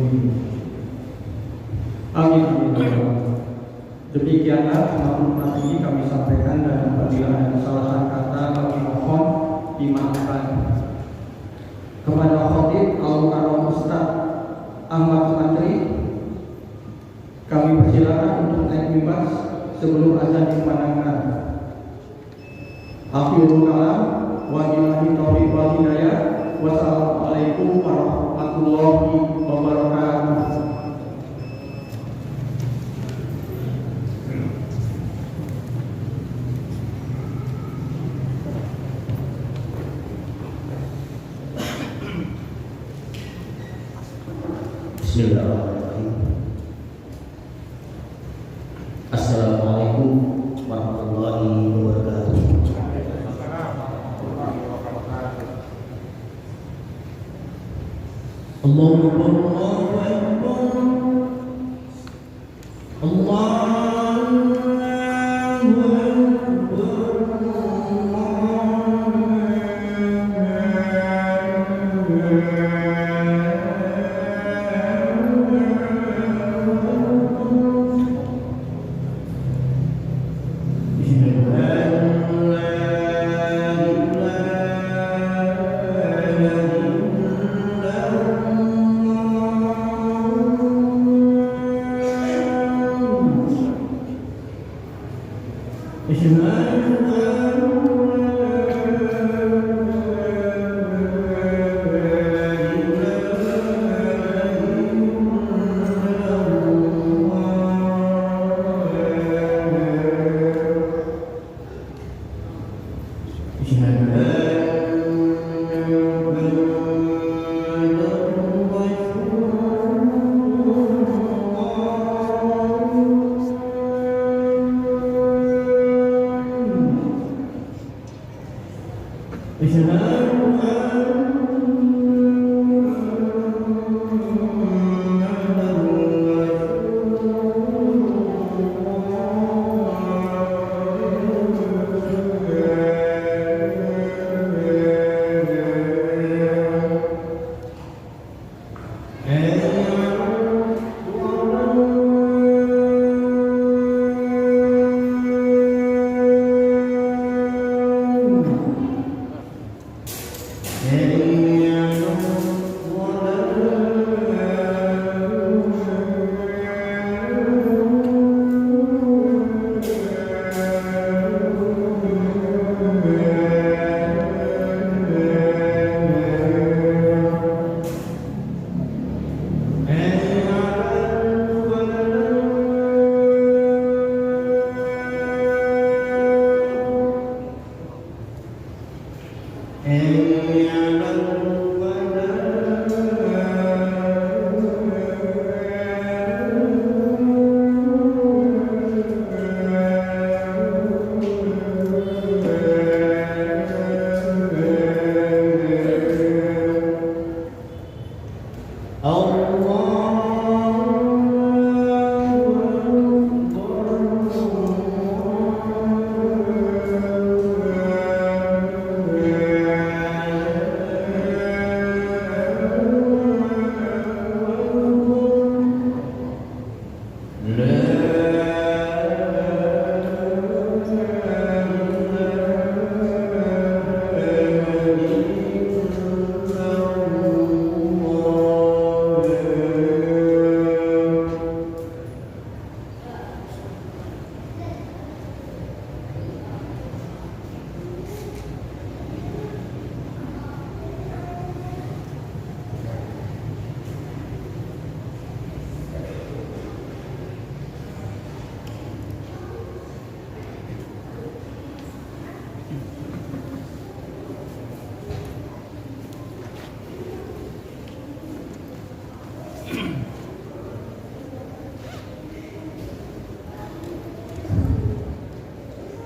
Amin. Demikianlah maklumat ini kami sampaikan, dan apabila ada kesalahan kata kami mohon dimaafkan. Kepada Khatib Al-Mukarram Ustaz Ahmad Menteri, kami persilakan untuk naik mimbar sebelum azan dikumandangkan. Akhirul kalam, wabillahi taufiq wal hidayah. Wassalamualaikum warahmatullahi wabarakatuh. Bismillahirrahmanirrahim. Assalamualaikum warahmatullahi wabarakatuh. Allahu Akbar, Allahu Akbar, Allahu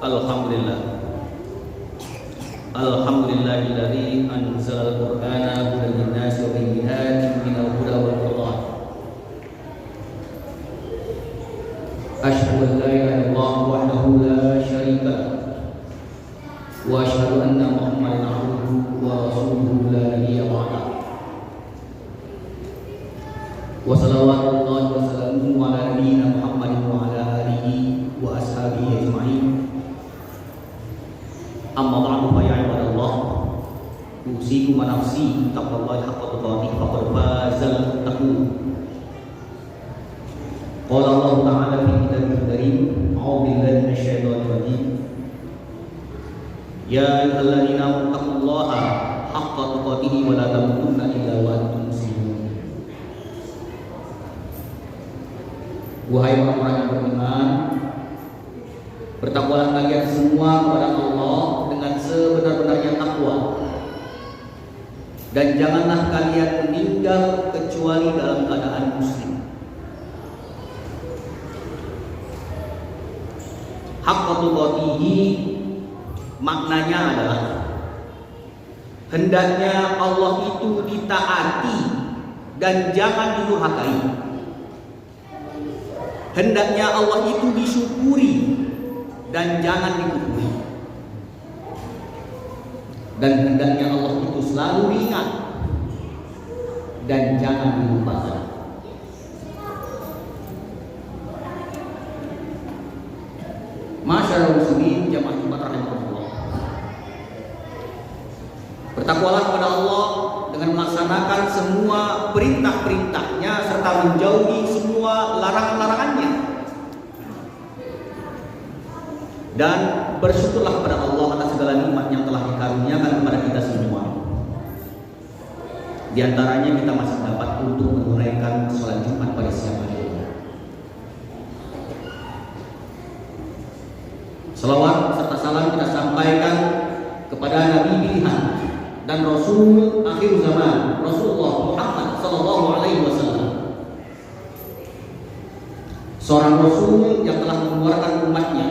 Alhamdulillah. Alhamdulillahilladzi anzalal Qur'ana hudan lin-nasi wa bayyinatin minal huda wal furqan. Asyhadu an la ilaha illallah wahdahu la syarika lahu wa asyhadu anna Muhammadan abduhu wa rasuluhu la nabiyya ba'dahu. wa salawatullahi wa salamuhu ala nabiyyina Muhammadin wa ala alihi wa ashabihi ajma'in. Amma ba'du, fa ya ibadallah, usikum wa nafsi taqwallahi haqqa tuqatih faqad fazal muttaqun. Qala Allah ta'ala fi kitabihil karim, a'udzu billahi minasyaitonir rajim. Ya ayyuhalladzina amanu taqullaha haqqa tuqatih wa la tamutunna illa wa antum muslimun. Wahai orang-orang yang beriman, bertakwalah kalian semua kepada Allah dengan sebenar-benarnya takwa, dan janganlah kalian meninggal kecuali dalam keadaan muslim. Haqqa tuqatihi maknanya adalah hendaknya Allah itu ditaati dan jangan didurhakai. Hendaknya Allah itu disyukuri dan jangan dikufuri. Dan hendaknya Allah itu selalu diingat dan jangan dilupakan. Masyaallah muslimin jamaah Jumat rahimahullah. Bertakwalah kepada Allah dengan melaksanakan semua perintah-perintahnya serta menjauhi semua larangan-larangannya. Dan bersyukurlah kepada Allah atas segala nikmat yang telah dikaruniakan kepada kita semua. Di antaranya kita masih dapat untuk menunaikan sholat Jumat pada siang hari. Salawat serta salam kita sampaikan kepada Nabi pilihan dan Rasul akhir zaman, Rasulullah Muhammad sallallahu alaihi wasallam. Seorang Rasul yang telah mengeluarkan umatnya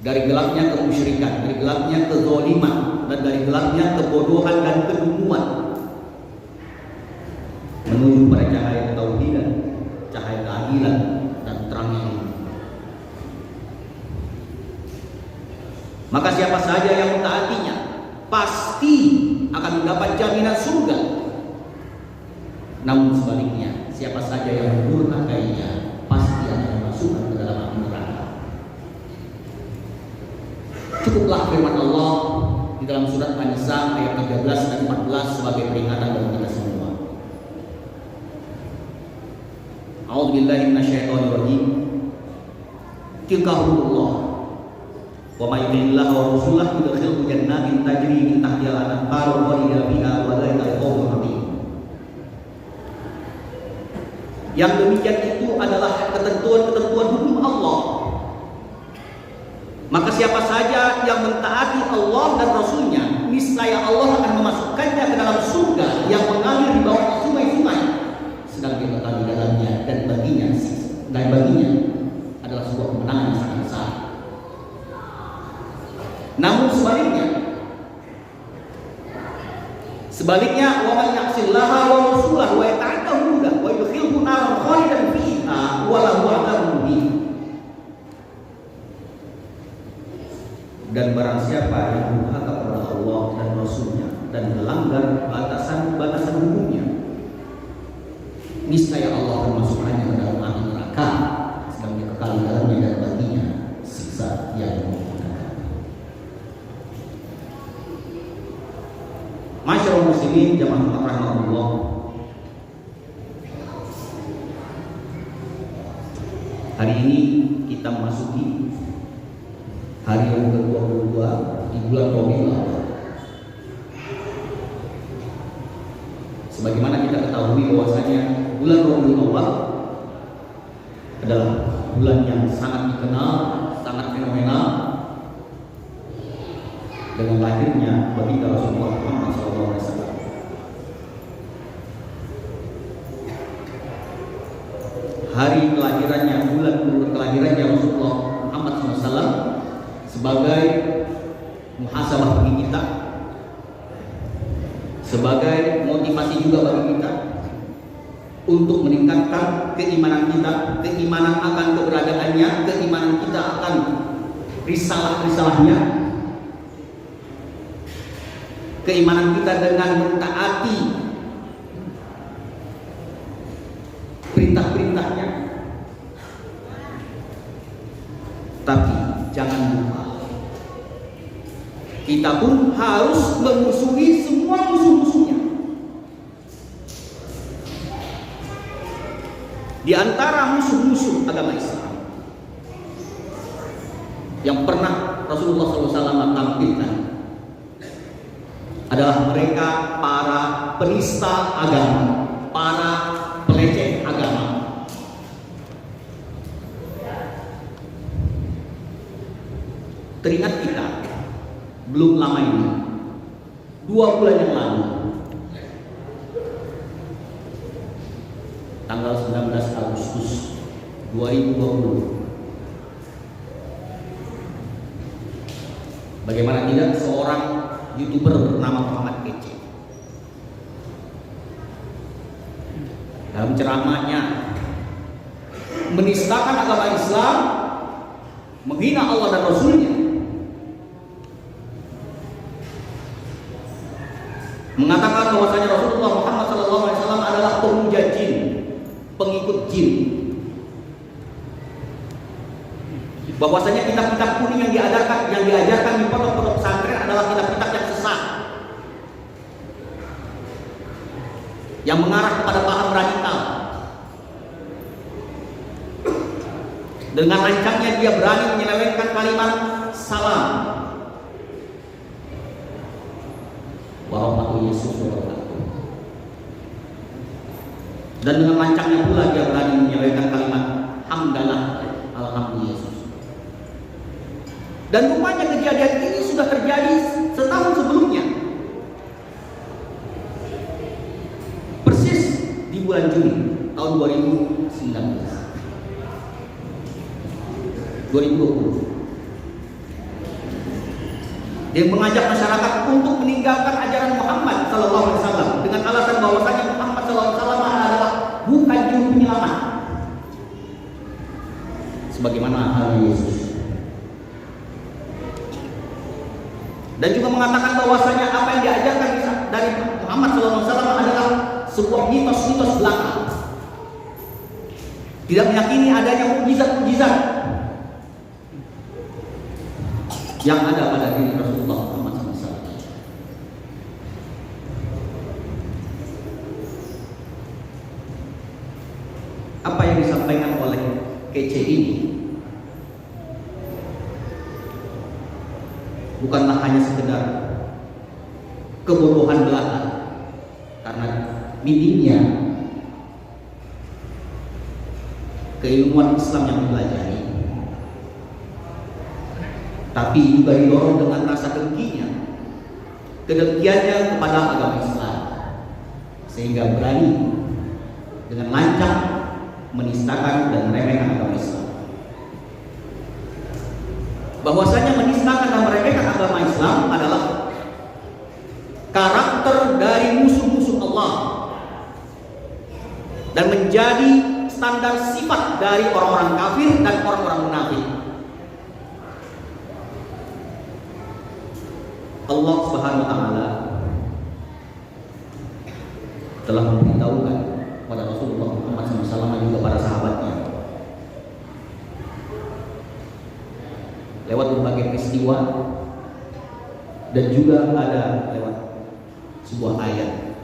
dari gelapnya kemusyrikan, dari gelapnya kezaliman, dan dari gelapnya kebodohan dan kedunguan menuju pada cahaya ketauhidan, cahaya keadilan dan terangnya ilmu. Maka siapa saja yang mentaatinya pasti akan mendapat jaminan surga. Namun sebaliknya, siapa saja yang mendurhakainya pasti akan dimasukkan ke dalam api neraka. Cukuplah firman Allah di dalam surat An-Nisa ayat 13 dan 14 sebagai peringatan bagi kita semua. A'udzubillahi minasyaitonir rajim. Tilka hududullah. Wa may yuti'illah wa rasulahu yudkhilhu jannatin tajri min tahtiha al-anhar khalidina fiha wa dzalika al-fawzul 'adzim. Yang demikian itu adalah ketentuan-ketentuan hukum Allah. Maka siapa saja yang mentaati Allah dan Rasulnya, niscaya Allah akan memasukkannya ke dalam surga yang mengalir di bawah sungai-sungai, sedang dia kekal di dalamnya, dan baginya adalah sebuah kemenangan yang sangat besar. Namun sebaliknya wa man ya'sillaha wa rasulahu wa yata'adda hududah wa yudkhilhu naran khalidan fiha wa lahu 'adzabun muhin. Dan barang siapa yang durhaka kepada Allah dan Rasulnya dan melanggar batasan-batasan hukumnya, niscaya Allah akan memasukkannya ke dalam api neraka, sedang dia kekal di dalamnya, dan baginya siksa yang memberatkan. Masyaallah muslimin jamaah rahimahullah. Hari ini kita memasuki hari yang ke-22 di bulan Rabiul Awal. Sebagaimana kita ketahui bahwasanya bulan Rabiul Awal adalah bulan yang sangat dikenal, sangat fenomenal dengan lahirnya baginda Rasulullah Muhammad SAW. Hari kelahirannya, bulan kelahirannya Rasulullah Muhammad SAW sebagai muhasabah bagi kita, sebagai motivasi juga bagi kita untuk meningkatkan keimanan kita, keimanan akan keberadaannya, keimanan kita akan risalah-risalahnya, keimanan kita dengan mentaati perintah-perintahnya. Tapi jangan lupa, kita pun harus memusuhi semua musuh-musuhnya. Di antara musuh-musuh agama Islam yang pernah Rasulullah SAW tampilkan adalah mereka para penista agama, para peleceh agama. Teringat kita belum lama ini, 2 bulan yang lalu, tanggal 19 Agustus 2020, bagaimana tidak seorang YouTuber bernama Muhammad Kece dalam ceramahnya menistakan agama Islam, menghina Allah dan Rasulnya, mengatakan bahwasanya Rasulullah Muhammad SAW adalah pemuja jin, pengikut jin, bahwasanya kitab-kitab kuning yang diajarkan di pondok-pondok pesantren adalah kitab-kitab yang sesat, yang mengarah kepada paham radikal. Dengan lancangnya dia berani menyelewengkan kalimat salam warahmatullahi wabarakatuh. Dan dengan lancangnya pula dia berani menyelewengkan kalimat hamdalah, alhamdulillah. Dan rupanya kejadian ini sudah terjadi setahun sebelumnya, persis di bulan Juni tahun 2020. Dia mengajak masyarakat untuk meninggalkan ajaran Muhammad SAW dengan alasan bahwasanya Muhammad SAW adalah bukan juru penyelamat, sebagaimana halnya Yesus. Dan juga mengatakan bahwasanya apa yang diajarkan dari Muhammad SAW adalah sebuah mitos-mitos belaka, tidak meyakini adanya mukjizat-mukjizat yang ada pada diri Rasulullah Muhammad SAW. Apa yang disampaikan oleh Kece ini bukanlah hanya sekedar kebodohan belaka karena minimnya keilmuan Islam yang dipelajari, tapi juga didorong dengan rasa kedengkiannya kepada agama Islam, sehingga berani dengan lancang menistakan dan meremehkan agama Islam. Bahwasanya menistakan dan meremehkan agama Islam adalah karakter dari musuh-musuh Allah dan menjadi standar sifat dari orang-orang kafir dan orang-orang munafik. Allah Subhanahu wa taala telah memberitahukan kepada Rasulullah Muhammad SAW dan juga para sahabatnya lewat berbagai peristiwa dan juga ada lewat sebuah ayat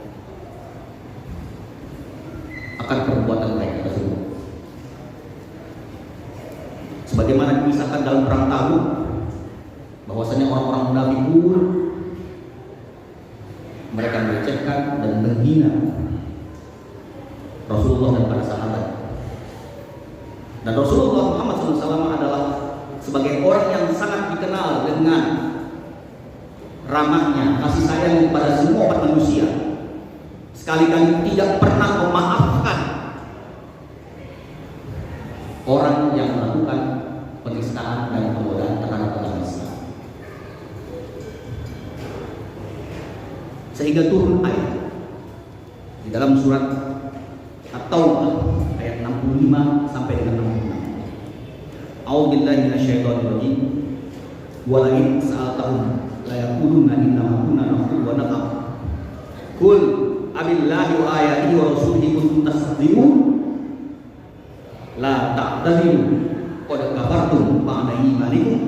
akan perbuatan mereka tersebut. Sebagaimana dikisahkan dalam perang Tabuk, bahwasanya orang-orang munafik pun mereka melecehkan dan menghina Rasulullah dan para sahabat. Dan Rasulullah Muhammad SAW adalah sebagai orang yang sangat dikenal dengan ramahnya, kasih sayang kepada semua umat manusia, sekali-kali tidak pernah memaafkan orang yang melakukan penistaan dan penggodaan terhadap agama Islam. Sehingga turun ayat di dalam surat At-Taubah ayat 65 sampai dengan 66. A'udzubillahi minasyaitonir rajim. Wa la in sa'altahum la yaquluna inna ma kunna naqulu wa naqab. Qul abillahi wa ayatihi wa rasulihi kuntum tasdiqun La ta'tadiru qad kafartum ba'da imanikum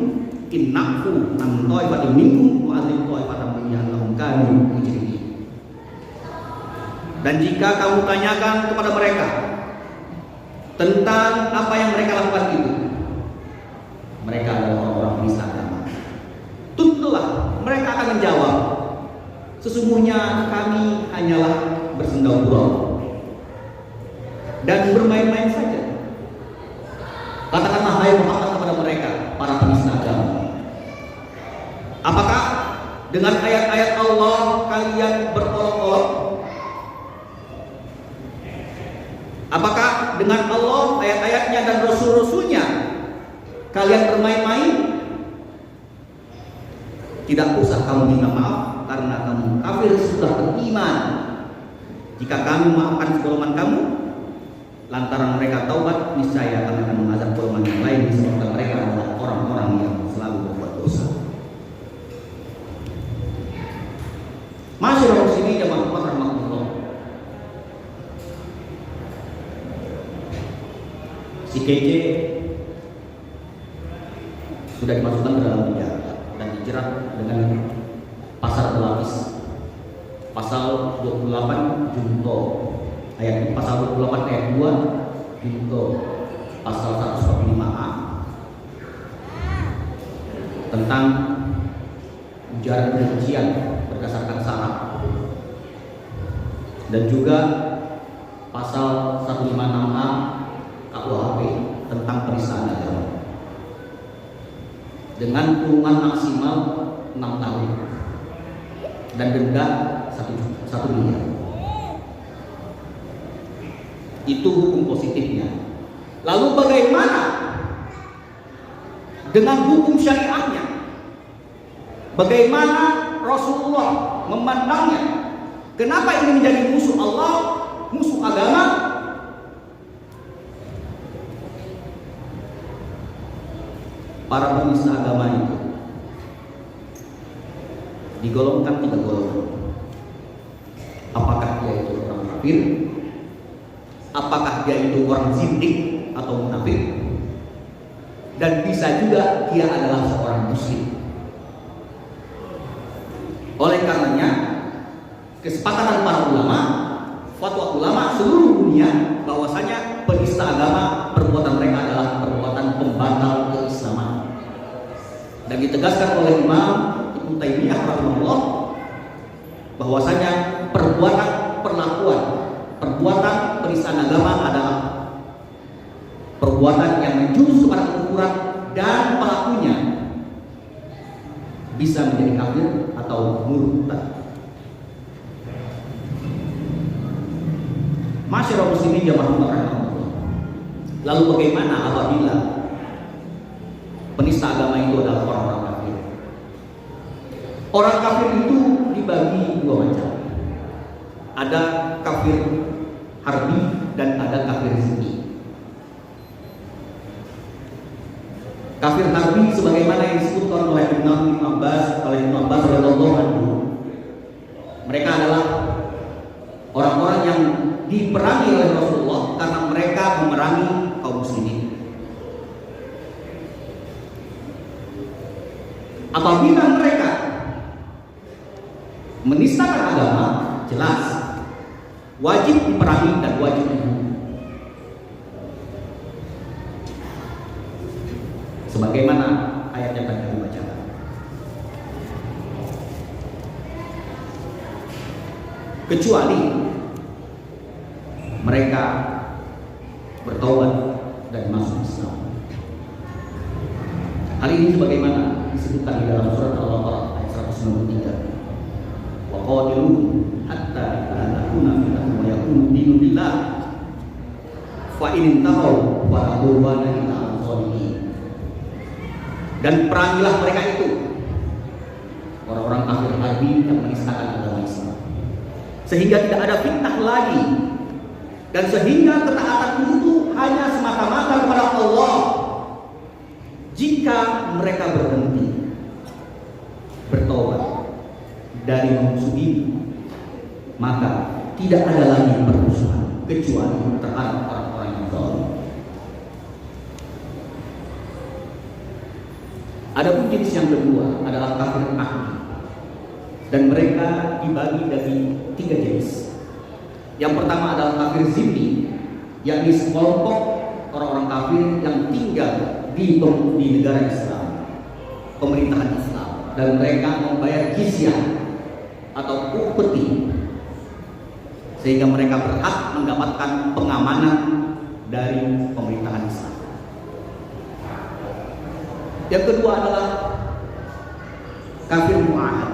in na'fu an ta'ifatin minkum wa azim ta'ifatan min annahum kanu mujrimin. Dan jika kamu tanyakan kepada mereka tentang apa yang mereka lakukan itu, mereka adalah orang-orang penista agama, tentulah mereka akan menjawab, sesungguhnya kami hanyalah bersendau gurau dan bermain-main saja. Katakanlah hai Muhammad kepada mereka, para penista agama, apakah dengan ayat-ayat Allah kalian berolok-olok? Apakah dengan Allah, ayat-ayatnya dan rasul-rasulnya kalian bermain-main? Tidak usah kamu minta maaf karena kamu kafir sudah beriman. Jika kami memaafkan segolongan kamu lantaran mereka taubat, niscaya kami akan mengazab golongan yang lain disebabkan mereka adalah orang-orang yang selalu berbuat dosa. Masyaallah muslimin jamaah rahmatullah. Si KJ sudah dimasukkan ke dalam penjara dan dijerat dengan pasal berlapis, pasal 28 junto ayat pasal 28 ayat 2 junto pasal 145A tentang ujaran kebencian berdasarkan syarat, dan juga pasal 156A KUHP tentang penistaan agama dengan kurungan maksimal 6 tahun dan denda 1 miliar. Itu hukum positifnya. Lalu bagaimana dengan hukum syariahnya? Bagaimana Rasulullah memandangnya? Kenapa ini menjadi musuh Allah, musuh agama? Para penista agama itu digolongkan 3 golongan. Apakah dia itu orang kafir? Apakah dia itu orang zindik atau munafik? Dan bisa juga dia adalah seorang muslim. Oleh karenanya, kesepakatan para ulama, fatwa ulama seluruh dunia bahwasanya penista agama perbuatan mereka adalah perbuatan pembatal keislaman. Dan ditegaskan oleh Imam Ibnu Taimiyah rahimahullah bahwasanya perbuatan penistaan agama adalah perbuatan yang menjurus kepada kekufuran dan pelakunya bisa menjadi kafir atau murtad. Masyaallah muslimin jamaah rahmatullah. Lalu bagaimana apabila penista agama itu adalah orang-orang kafir? Orang kafir itu dibagi 2 macam. Ada kafir harbi dan ada kafir zimmi. Kafir harbi sebagaimana yang disebutkan oleh Ibnu Abbas radhiyallahu anhu, mereka adalah orang-orang yang diperangi oleh Rasulullah karena mereka memerangi kaum muslimin. Apabila mereka menistakan agama, jelas wajib diperangi dan wajib dibunuh. Sebagaimana ayat yang tadi kami bacakan. Kecuali mereka bertaubat dan masuk Islam. Hal ini sebagaimana disebutkan di dalam surat Al-Baqarah ayat 193. Wa qatilu hatta la takuna fitnatun wa yakunu dinu lillah fa in tahu wa adwana ila al-zalimin. Dan perangilah mereka itu, orang-orang kafir harbi yang menistakan agama Islam, sehingga tidak ada fitnah lagi, dan sehingga ketaatan itu hanya semata-mata kepada Allah. Jika mereka berhenti bertobat dari memusuhi, maka tidak ada lagi permusuhan kecuali terhadap orang-orang yang zalim. Adapun jenis yang kedua adalah kafir ahli, dan mereka dibagi dari 3 jenis. Yang pertama adalah kafir zimmi, yakni sekelompok orang-orang kafir yang tinggal di negara Islam, pemerintahan Islam, dan mereka membayar jizyah atau upeti, sehingga mereka berhak mendapatkan pengamanan dari pemerintahan Islam. Yang kedua adalah kafir mu'ahad.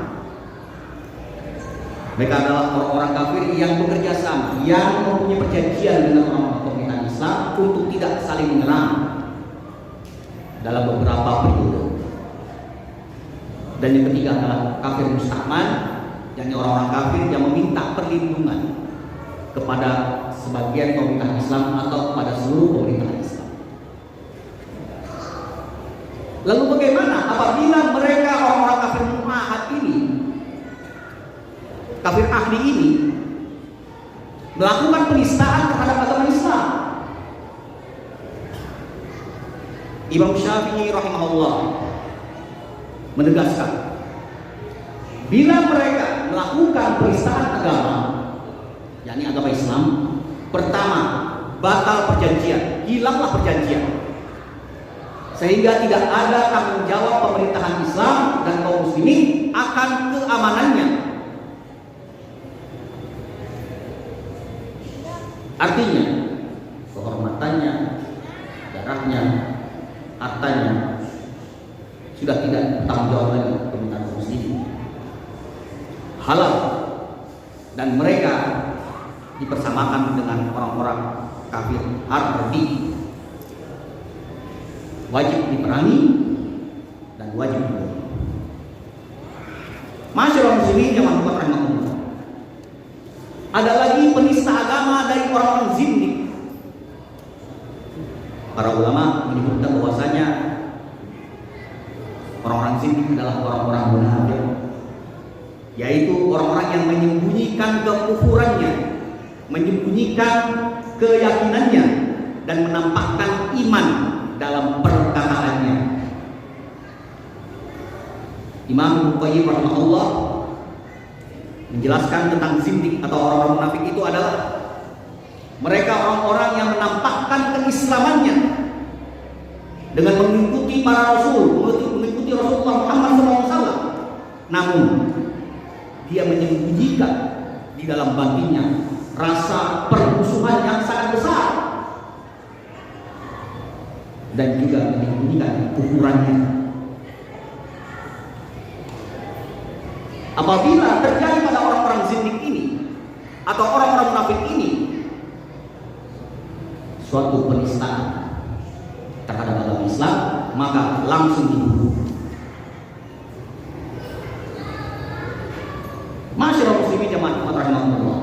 Mereka adalah orang-orang kafir yang bekerja sama, yang mempunyai perjanjian dengan orang-orang pemerintahan Islam untuk tidak saling menyerang dalam beberapa periode. Dan yang ketiga adalah kafir musta'man, yakni orang-orang kafir yang meminta perlindungan kepada sebagian pemerintahan Islam atau kepada seluruh pemerintahan Islam. Lalu bagaimana apabila mereka orang-orang kafir mu'ahad ini, kafir ahli ini, melakukan penistaan terhadap agama Islam? Imam Syafi'i rahimahullah menegaskan, bila mereka melakukan penistaan agama, yakni agama Islam, pertama, batal perjanjian, hilanglah perjanjian, sehingga tidak ada tanggung jawab pemerintahan Islam dan kaum muslimin akan keamanannya. Artinya, kehormatannya, darahnya, hartanya sudah tidak bertanggung jawab lagi pemerintahan kaum muslimin. Halal, dan mereka dipersamakan dengan orang-orang kafir harbi, wajib diperangi dan wajib dibunuh. Masyarakat muslimin yang rahimahullah, ada lagi penista agama dari orang-orang zindik. Para ulama menyebutkan bahwasanya orang-orang zindik adalah orang-orang munafik, yaitu orang-orang yang menyembunyikan kekufurannya, menyembunyikan keyakinannya, dan menampakkan iman dalam perkataannya. Imam Ibnu Qayyim rahimahullah menjelaskan tentang zindik atau orang-orang munafik itu adalah mereka orang-orang yang menampakkan keislamannya dengan mengikuti para rasul, mengikuti Rasulullah Muhammad SAW, namun dia menyembunyikan di dalam batinnya rasa permusuhan yang sangat besar, dan juga menyembunyikan kufurannya. Apabila terjadi pada orang-orang zindik ini atau orang-orang munafik ini suatu penistaan terhadap agama Islam, maka langsung dibunuh. Masyarakat muslimin jamaah rahimahullah.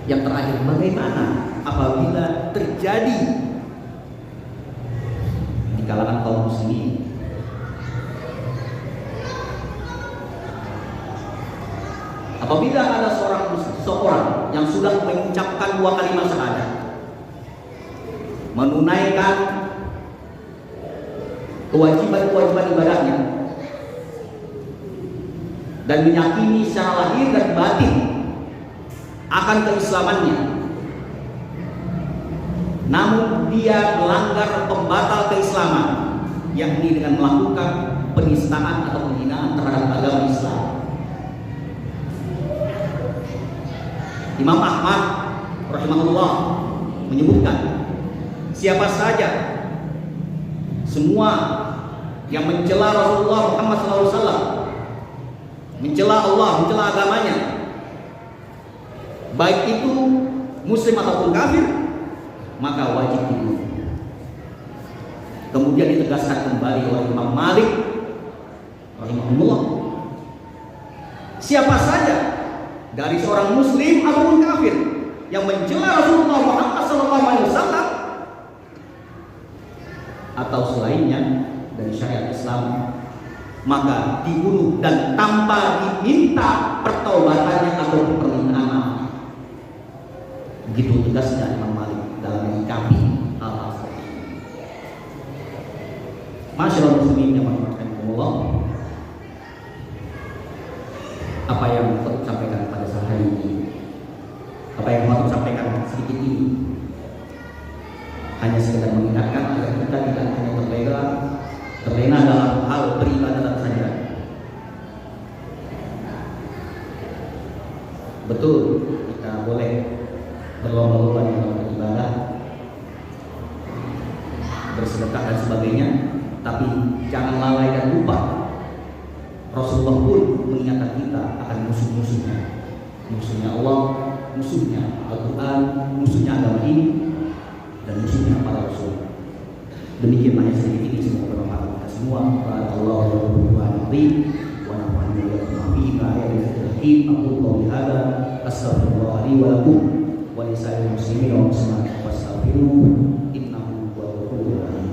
Yang terakhir, bagaimana apabila terjadi di kalangan kaum muslimin apabila ada seorang yang sudah mengucapkan 2 kalimat syahadat, menunaikan kewajiban-kewajiban ibadahnya, dan meyakini secara lahir dan batin akan keislamannya, namun dia melanggar pembatal keislaman, yakni dengan melakukan penistaan atau penghinaan terhadap agama Islam. Imam Ahmad rahimahullah menyebutkan, siapa saja semua yang mencela Rasulullah Muhammad SAW, mencela Allah, mencela agamanya, baik itu muslim ataupun kafir, maka wajib dibunuh. Kemudian ditegaskan kembali oleh Imam Malik rahimahullah, siapa saja dari seorang muslim ataupun kafir yang mencela Rasulullah Muhammad SAW atau selainnya dari syariat Islam, maka dibunuh dan tanpa diminta pertaubatannya atau permintaan maaf. Begitu tegasnya Imam Malik dalam menyikapi hal-hal seperti ini. Masyaallah muslimin yang Allah, apa yang aku sampaikan pada saat hari ini, apa yang aku sampaikan sedikit ini hanya sekedar mengingatkan agar kita tidak hanya terlena dalam hal beribadah saja. Betul, kita boleh berlomba-lomba dalam beribadah, bersedekah dan sebagainya, tapi jangan lalai dan lupa. Rasulullah pun mengingatkan kita akan musuhnya Allah, musuhnya Al-Quran, musuhnya agama ini, dan musuhnya para Rasul. Demikianlah yang sedikit ini, semoga bermanfaat kita semua. Barakallahu wa nafa'ani wa bihi ma ayatin hakim. Aku qouli hadza astaghfirullah li wa lakum wa li sa'iril muslimin wa muslimat fastaghfiruhu innahu huwal ghafurur rahim.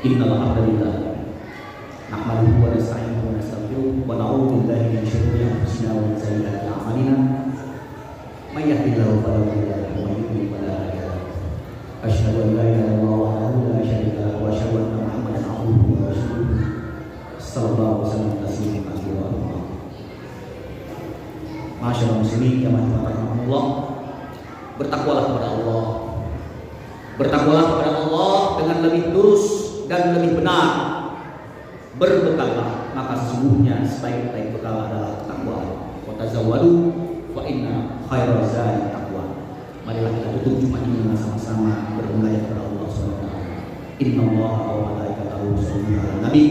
Innal hamdalillah nahmaduhu wa nasta'inuhu wa nastaghfiruh wa na'udzu billahi min shururi anfusina wa min sayyiati a'malina may yahdihillahu fala mudilla lahu wa may yudlil fala hadiya lahu. Asyhadu an la ilaha illallah wahdahu la syarika lahu wa asyhadu anna Muhammadan abduhu wa rasuluh. Sallallahu alaihi wasallam tasliman katsiran. Masyaallah muslimin yang rahimahumullah, bertakwalah kepada Allah. Bertakwalah kepada Allah dengan lebih lurus dan lebih benar. Berbekallah, maka sesungguhnya sebaik-baik bekal adalah ketakwaan. Wa tazawwadu fa inna khairaz zadi taqwa. Marilah kita tutup Jumat ini sama-sama bermunajat kepada Allah Subhanahu wa taala. Innallaha wa malaikatahu yusholluna 'alan nabi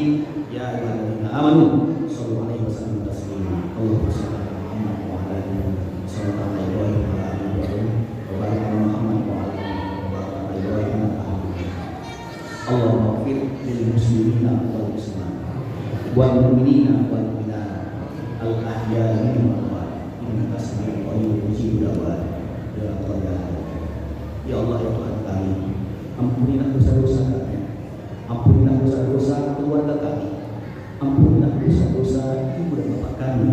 ya ayyuhalladzina amanu shallu 'alaihi wa sallimu taslima. Allahumma shalli 'ala Muhammad wa 'ala ali Muhammad. Sallallahu alaihi wa sallam wa barik 'ala Muhammad wa 'ala ali Muhammad. Allahumma ighfir lil muslimina wal muslimat wal mu'minina wal mu'minat al ahya'i minhum wal amwat innaka sami'un qaribun mujibud da'wat ya Allah ya Tuhan kami, ampunilah dosa-dosa kami, ampunilah dosa-dosa keluarga kami, ampunilah dosa-dosa ibu dan bapak kami,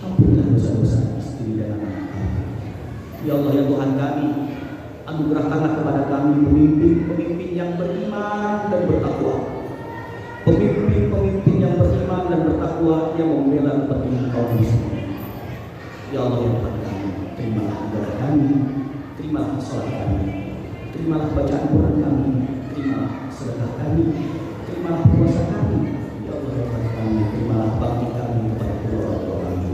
ampunilah dosa-dosa istri dan anak kami. Ya Allah ya Tuhan kami, anugerahkanlah kepada kami pemimpin-pemimpin yang beriman dan bertakwa, pemimpin-pemimpin yang beriman dan bertakwa yang membela kepentingan kaum muslimin. Ya Allah ya Tuhan kami, terimalah ibadah kami, terimalah salat kami, terimalah bacaan Quran kami, terimalah sedekah kami, terimalah puasa kami. Ya Allah ya Tuhan kami, terimalah bakti kami kepada kedua orang tua kami.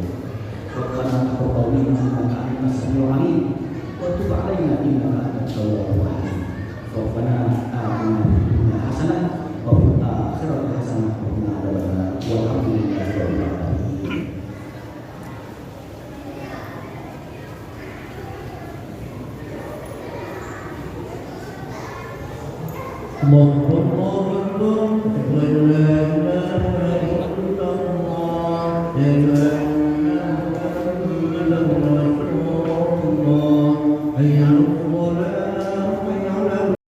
Rabbana taqabbal minna innaka antas samiul alim wa tub 'alaina innaka antat tawwabur rahim. Rabbana atina fid dunya hasanah wa fil akhirati hasanah wa qina adzabannar. Walhamdulillahi rabbil alamin. Allah